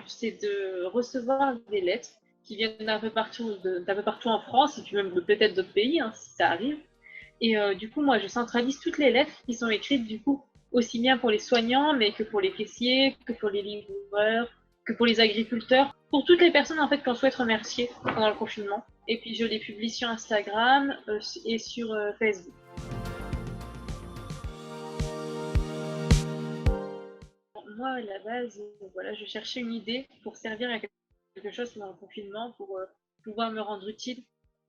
simple, c'est de recevoir des lettres qui viennent d'un peu partout en France et puis même peut-être d'autres pays, hein, si ça arrive. Et du coup, moi, je centralise toutes les lettres qui sont écrites, du coup, aussi bien pour les soignants, mais que pour les caissiers, que pour les livreurs, que pour les agriculteurs, pour toutes les personnes en fait qu'on souhaite remercier pendant le confinement. Et puis je les publie sur Instagram et sur Facebook. Moi, à la base, voilà, je cherchais une idée pour servir à quelque chose pendant le confinement, pour pouvoir me rendre utile.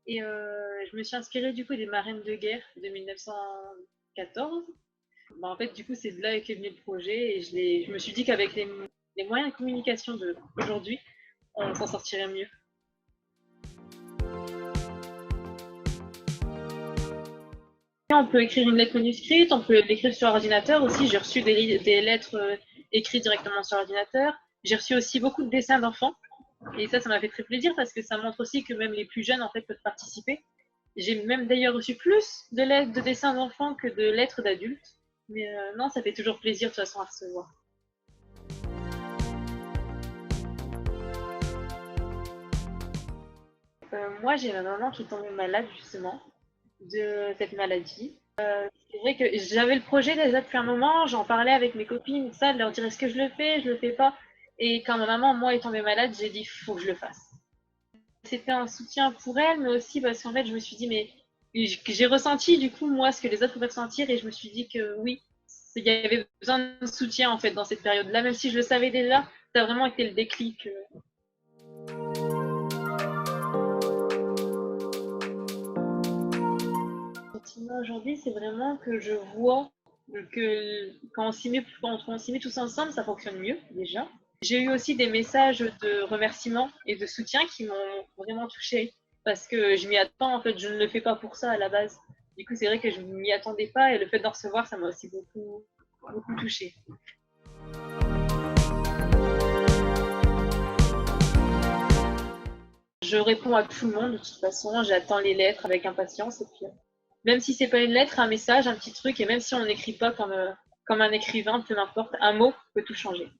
Et je me suis inspirée du coup des marraines de guerre de 1914. Bah, en fait, du coup, c'est de là qu'est venu le projet et je me suis dit qu'avec les moyens de communication d'aujourd'hui, on s'en sortirait mieux. On peut écrire une lettre manuscrite, on peut l'écrire sur ordinateur aussi. J'ai reçu des lettres écrites directement sur ordinateur. J'ai reçu aussi beaucoup de dessins d'enfants. Et ça m'a fait très plaisir parce que ça montre aussi que même les plus jeunes en fait peuvent participer. J'ai même d'ailleurs reçu plus de lettres de dessins d'enfants que de lettres d'adultes. Mais non, ça fait toujours plaisir de toute façon à recevoir. Moi, j'ai ma maman qui est tombée malade justement de cette maladie. C'est vrai que j'avais le projet déjà depuis un moment, j'en parlais avec mes copines, ça, de leur dire est-ce que je le fais pas. Et quand ma maman, moi, est tombée malade, j'ai dit faut que je le fasse. C'était un soutien pour elle, mais aussi parce qu'en fait, je me suis dit, mais j'ai ressenti du coup, moi, ce que les autres pouvaient ressentir, et je me suis dit que oui, il y avait besoin de soutien en fait dans cette période-là, même si je le savais déjà, ça a vraiment été le déclic. Sentiment aujourd'hui, c'est vraiment que je vois que quand on s'y met tous ensemble, ça fonctionne mieux déjà. J'ai eu aussi des messages de remerciements et de soutien qui m'ont vraiment touchée parce que je m'y attends. En fait, je ne le fais pas pour ça à la base. Du coup, c'est vrai que je m'y attendais pas et le fait d'en recevoir, ça m'a aussi beaucoup touchée. Je réponds à tout le monde de toute façon. J'attends les lettres avec impatience et puis même si c'est pas une lettre, un message, un petit truc et même si on n'écrit pas comme un écrivain, peu importe, un mot peut tout changer.